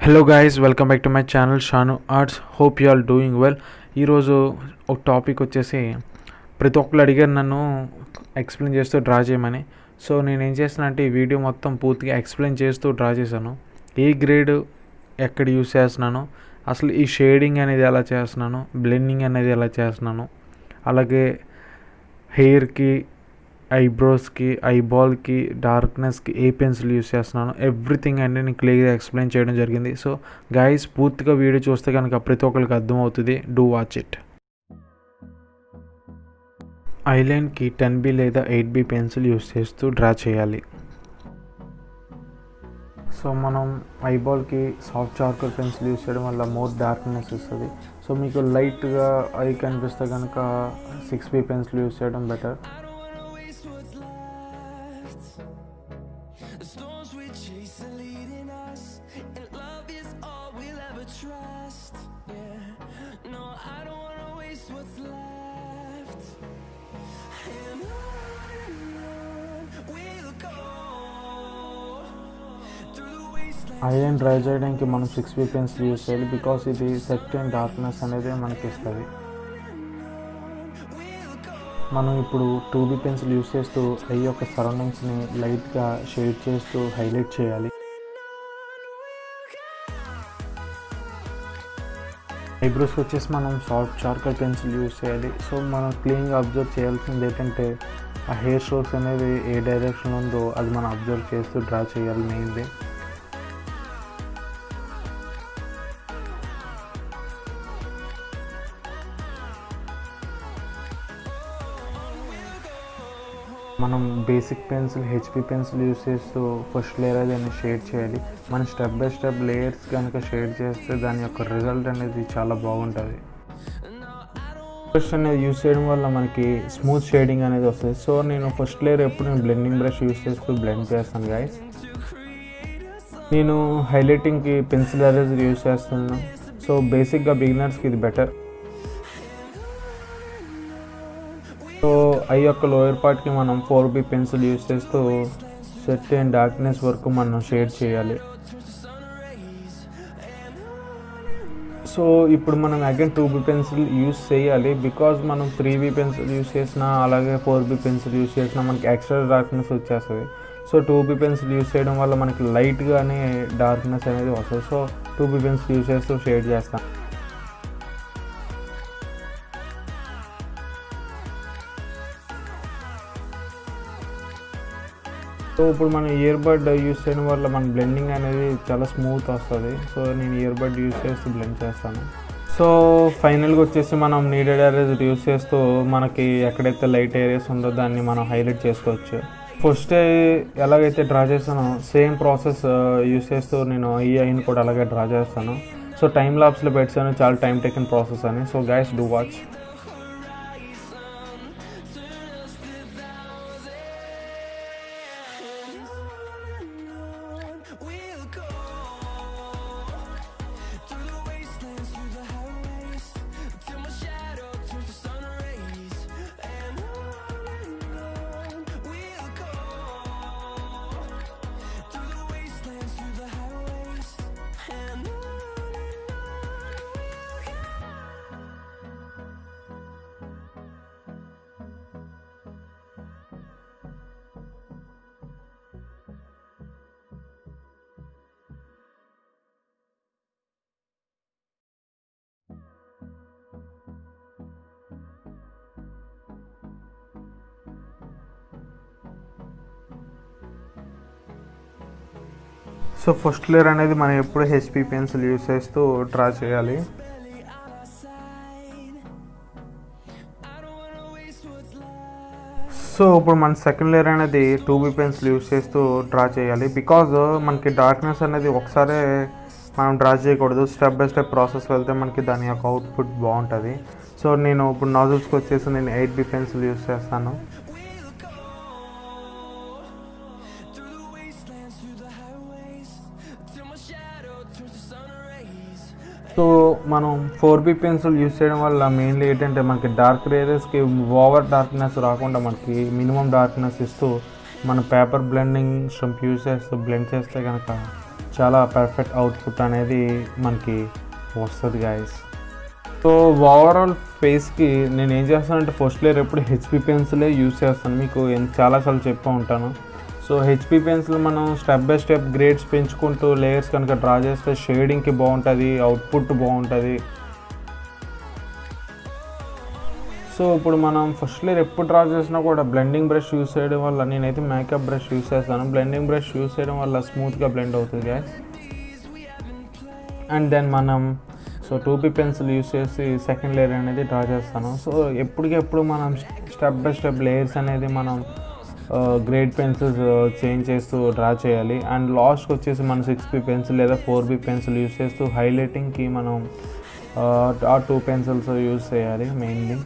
Hello guys, welcome back to my channel Shanu arts. Hope you all doing well. ఈరోజు ఒక topic వచ్చేసి ప్రతి ఒక్కరు అడిగారు నన్ను ఎక్స్ప్లెయిన్ చేస్తూ డ్రా చేయమని. సో నేను ఏం చేస్తాను అంటే ఈ వీడియో మొత్తం పూర్తిగా ఎక్స్ప్లెయిన్ చేస్తూ డ్రా చేశాను. ఏ గ్రేడ్ ఎక్కడ యూస్ చేస్తున్నాను, అసలు ఈ షేడింగ్ అనేది ఎలా చేస్తున్నాను, బ్లెండింగ్ అనేది ఎలా చేస్తున్నాను, అలాగే హెయిర్కి, ఐబ్రోస్కి, ఐబాల్కి, డార్క్నెస్కి ఏ పెన్సిల్ యూస్ చేస్తున్నాను, ఎవ్రీథింగ్ అంటే నేను క్లియర్గా ఎక్స్ప్లెయిన్ చేయడం జరిగింది. సో గైస్, పూర్తిగా వీడియో చూస్తే కనుక ప్రతి ఒక్కరికి అర్థమవుతుంది. Do watch it. ఐలైన్కి 10B లేదా 8B పెన్సిల్ యూస్ చేస్తూ డ్రా చేయాలి. సో మనం ఐబాల్కి సాఫ్ట్ చార్కోల్ పెన్సిల్ యూస్ చేయడం వల్ల మోర్ డార్క్నెస్ ఇస్తుంది. సో మీకు లైట్గా ఐ కనిపిస్తే కనుక 6B పెన్సిల్ యూస్ చేయడం బెటర్. ఐలైన్ డ్రై చేయడానికి మనం 6B పెన్సిల్ యూస్ చేయాలి, బికాస్ ఇది సర్టెన్ డార్క్నెస్ అనేది మనకి ఇస్తుంది. మనం ఇప్పుడు 2B పెన్సిల్ యూస్ చేస్తూ ఐ యొక్క సరౌండింగ్స్ని లైట్గా షేడ్ చేస్తూ హైలైట్ చేయాలి. ఐబ్రోస్కి వచ్చేసి మనం సాఫ్ట్ చార్కోల్ పెన్సిల్ యూస్ చేయాలి. సో మనం క్లీన్గా అబ్జర్వ్ చేయాల్సింది ఏంటంటే ఆ హెయిర్ స్ట్రోక్స్ అనేది ఏ డైరెక్షన్ ఉందో అది మనం అబ్జర్వ్ చేస్తూ డ్రా చేయాలి మెయిన్లీ. మనం basic pencil HP pencil use చేస్తూ ఫస్ట్ లేయర్ దాన్ని షేడ్ చేయాలి. మనం స్టెప్ బై స్టెప్ లేయర్స్ కనుక షేడ్ చేస్తే దాని యొక్క రిజల్ట్ అనేది చాలా బాగుంటుంది. బ్రష్ అనేది యూస్ చేయడం వల్ల మనకి స్మూత్ షేడింగ్ అనేది వస్తుంది. సో నేను ఫస్ట్ లేయర్ ఎప్పుడు నేను బ్లెండింగ్ బ్రష్ యూస్ చేస్తూ బ్లెండ్ చేస్తాను గైస్. నేను హైలైటింగ్కి పెన్సిల్ ఎరేజర్ యూస్ చేస్తున్నాను. సో బేసిక్గా బిగినర్స్కి ఇది బెటర్. సో ఐ యొక్క లోయర్ పార్ట్కి మనం 4B పెన్సిల్ యూస్ చేస్తూ సర్టెన్ డార్క్నెస్ వరకు మనం షేడ్ చేయాలి. సో ఇప్పుడు మనం అగైన్ 2B పెన్సిల్ యూస్ చేయాలి, బికాజ్ మనం 3B పెన్సిల్ యూస్ చేసినా అలాగే 4B పెన్సిల్ యూస్ చేసినా మనకి ఎక్స్ట్రా డార్క్నెస్ వచ్చేస్తుంది. సో 2B పెన్సిల్ యూస్ చేయడం వల్ల మనకి లైట్గానే డార్క్నెస్ అనేది వస్తుంది. సో 2B పెన్సిల్ యూస్ చేస్తూ షేడ్ చేస్తాం. సో ఇప్పుడు మనం ఇయర్ బడ్ యూస్ చేయడం వల్ల మన బ్లెండింగ్ అనేది చాలా స్మూత్ వస్తుంది. సో నేను ఇయర్ బడ్ యూస్ చేస్తూ బ్లెండ్ చేస్తాను. సో ఫైనల్గా వచ్చేసి మనం నీడెడ్ ఎరేజర్ యూస్ చేస్తూ మనకి ఎక్కడైతే లైట్ ఏరియాస్ ఉందో దాన్ని మనం హైలైట్ చేసుకోవచ్చు. ఫస్ట్ ఎలాగైతే డ్రా చేస్తానో సేమ్ ప్రాసెస్ యూస్ చేస్తూ నేను ఈ ఐని కూడా అలాగే డ్రా చేస్తాను. సో టైం లాప్స్లో పెట్టాను, చాలా టైం టేకింగ్ ప్రాసెస్ అని. So guys, do watch. So first layer అనేది మనం ఎప్పుడు హెచ్పి పెన్సిల్ యూస్ చేస్తూ డ్రా చేయాలి. సో ఇప్పుడు మన సెకండ్ లేయర్ అనేది 2B పెన్సిల్ యూస్ చేస్తూ డ్రా చేయాలి, బికాజ్ మనకి డార్క్నెస్ అనేది ఒకసారి మనం డ్రా చేయకూడదు. స్టెప్ బై స్టెప్ ప్రాసెస్ వెళ్తే మనకి దాని యొక్క అవుట్పుట్ బాగుంటుంది. సో నేను ఇప్పుడు నాజిల్స్కి వచ్చేసి నేను 8B పెన్సిల్ యూస్ చేస్తాను. సో మనం 4B పెన్సిల్ యూస్ చేయడం వల్ల మెయిన్లీ ఏంటంటే మనకి డార్క్ ఏరియాస్కి ఓవర్ డార్క్నెస్ రాకుండా మనకి మినిమం డార్క్నెస్ ఇస్తూ మన పేపర్ బ్లెండింగ్ స్ట్రంప్ యూస్ చేస్తూ బ్లెండ్ చేస్తే కనుక చాలా పర్ఫెక్ట్ అవుట్పుట్ అనేది మనకి వస్తుంది గాయస్. సో ఓవరాల్ ఫేస్కి నేను ఏం చేస్తానంటే ఫస్ట్ లేయర్ ఎప్పుడు హెచ్పి పెన్సిలే యూస్ చేస్తాను, మీకు చాలాసార్లు చెప్పి ఉంటాను. సో హెచ్పి పెన్సిల్ మనం స్టెప్ బై స్టెప్ గ్రేడ్స్ పెంచుకుంటూ లేయర్స్ కనుక డ్రా చేస్తే షేడింగ్కి బాగుంటుంది, అవుట్పుట్ బాగుంటుంది. సో ఇప్పుడు మనం ఫస్ట్ లేయర్ ఎప్పుడు డ్రా చేసినా కూడా బ్లెండింగ్ బ్రష్ యూస్ చేయడం వల్ల, నేనైతే మేకప్ బ్రష్ యూస్ చేస్తాను, బ్లెండింగ్ బ్రష్ యూస్ చేయడం వల్ల స్మూత్గా బ్లెండ్ అవుతుంది గ్యాస్. అండ్ దెన్ మనం సో 2B పెన్సిల్ యూస్ చేసి సెకండ్ లేయర్ అనేది డ్రా చేస్తాను. సో ఎప్పటికెప్పుడు మనం స్టెప్ బై స్టెప్ లేయర్స్ అనేది మనం గ్రేడ్ పెన్సిల్స్ చేంజ్ చేస్తూ డ్రా చేయాలి. అండ్ లాస్ట్కి వచ్చేసి మనం 6B పెన్సిల్ లేదా 4B పెన్సిల్ యూస్ చేస్తూ హైలైటింగ్కి మనం ఆ 2 పెన్సిల్స్ యూస్ చేయాలి mainly.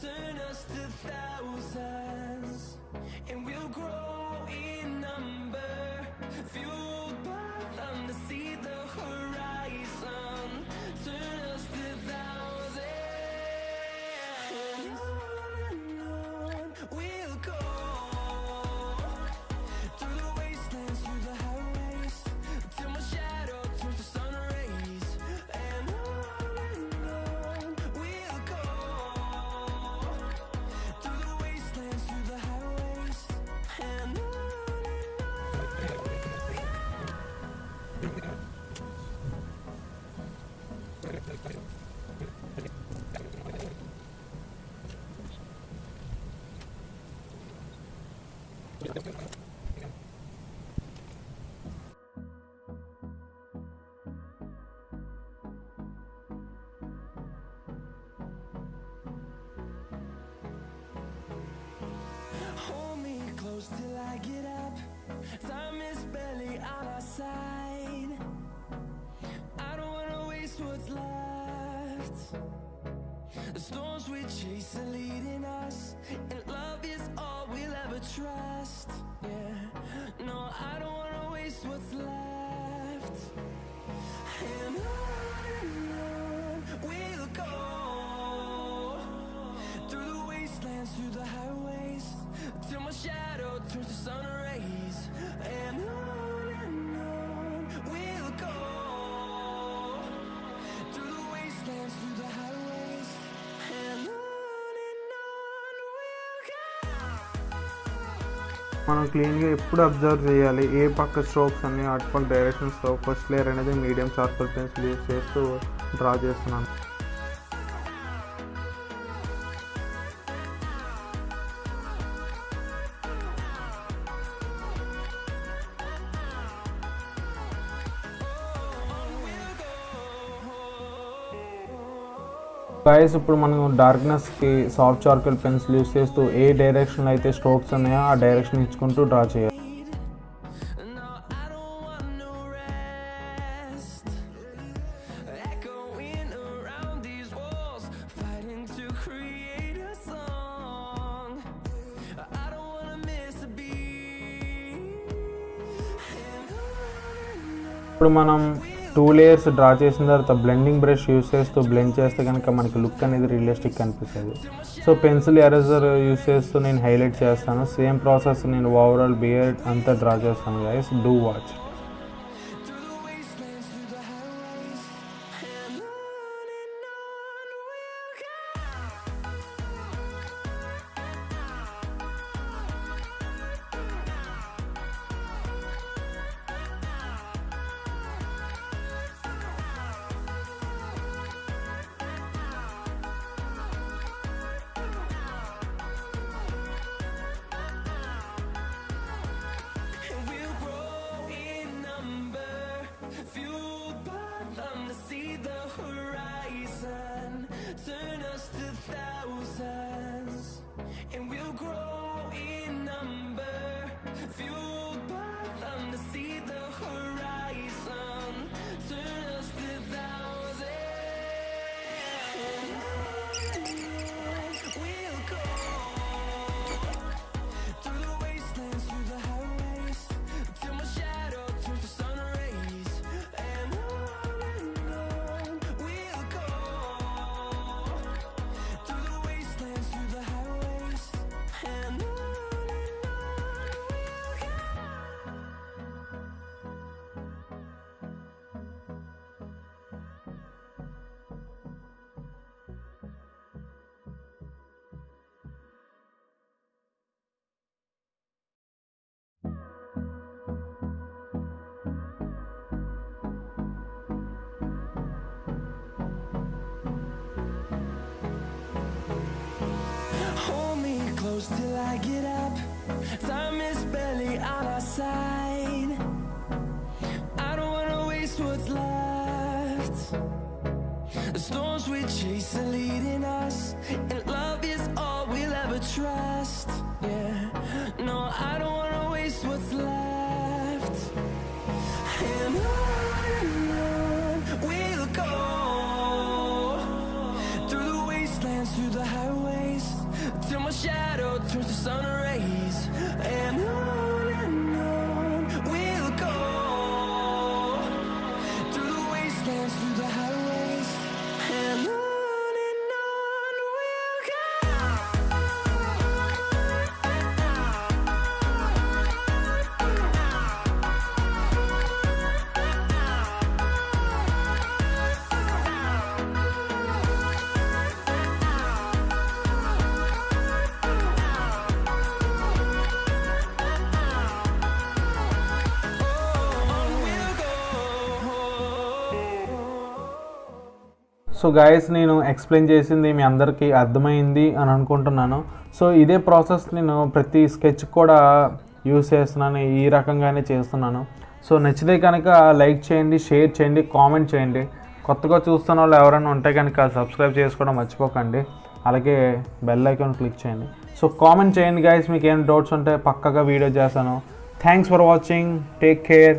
Turn us to thousands, and we'll grow in number, fueled by them to see the horizon. Turn us to thousands, and on we'll go, through the wastelands, through the highways, till my shadow turns to sun rays. And on we'll go, through the wastelands, through the highways, and on. Hold me close till I get up. Time is barely on our side. I don't wanna waste what's left. The storms we chase are leading us, and love is all we'll ever trust. Yeah, no, I don't wanna waste what's left. And on we'll go, through the wastelands, through the highways, till my shadow turns to sun rays. And on we'll go, through the wastelands, through the highways, and on we'll go. మనం క్లీన్గా ఎప్పుడు observe చేయాలి ఏ పక్క strokes అన్ని అటుపక్క డైరెక్షన్స్తో. First layer అనేది medium charcoal pencil use చేస్తూ draw చేస్తున్నాను. గైస్ ఇప్పుడు మనం డార్క్నెస్కి సాఫ్ట్ చార్కోల్ పెన్సిల్ యూస్ చేస్తూ ఏ డైరెక్షన్లో అయితే స్ట్రోక్స్ ఉన్నాయో ఆ డైరెక్షన్ ఇచ్చుకుంటూ డ్రా చేయాలి. No, I don't want no rest. Echoing around these walls, fighting to create a song. I don't wanna miss a beat. And ఇప్పుడు మనం 2 లేయర్స్ డ్రా చేసిన తర్వాత బ్లెండింగ్ బ్రష్ యూస్ చేస్తూ బ్లెండ్ చేస్తే కనుక మనకి లుక్ అనేది రియలిస్టిక్ కనిపిస్తుంది. సో పెన్సిల్ ఎరేజర్ యూస్ చేస్తూ నేను హైలైట్ చేస్తాను. సేమ్ ప్రాసెస్ నేను ఓవరాల్ బియర్డ్ అంతా డ్రా చేస్తాను guys, do watch. through the wastelands, through the highways, and on we'll go. turn us to thousands, and we'll grow in number, fueled by them to see the horizon, turn us to thousands. We'll go through the wastelands, through the highways, till my shadow turns to sun rays, and on we'll go through the wastelands, through the highways, and on we'll go. Hold me close till I get up. Time is barely on our side. I don't wanna waste what's left. The storms we chase are leading us, and love is all we'll ever trust. Yeah, no, I don't wanna waste what's left. And on we'll go through the wastelands, through the highways, till my shadow turns to sun rays, and on we'll go through the wastelands, through the highways, and on we'll go. So guys, నేను explain చేసింది మీ అందరికీ అర్థమైంది అని అనుకుంటున్నాను. So ఇదే process నేను ప్రతి sketch కూడా యూస్ చేస్తున్నాను, ఈ రకంగానే చేస్తున్నాను. సో నచ్చితే కనుక లైక్ చేయండి, షేర్ చేయండి, కామెంట్ చేయండి. కొత్తగా చూస్తున్న వాళ్ళు ఎవరైనా ఉంటే కనుక సబ్స్క్రైబ్ చేసుకోవడం మర్చిపోకండి. అలాగే బెల్ ఐకాన్ క్లిక్ చేయండి. సో కామెంట్ చేయండి గైస్, మీకు ఏమైనా డౌట్స్ ఉంటే పక్కగా వీడియో చేస్తాను. Thanks for watching. Take care.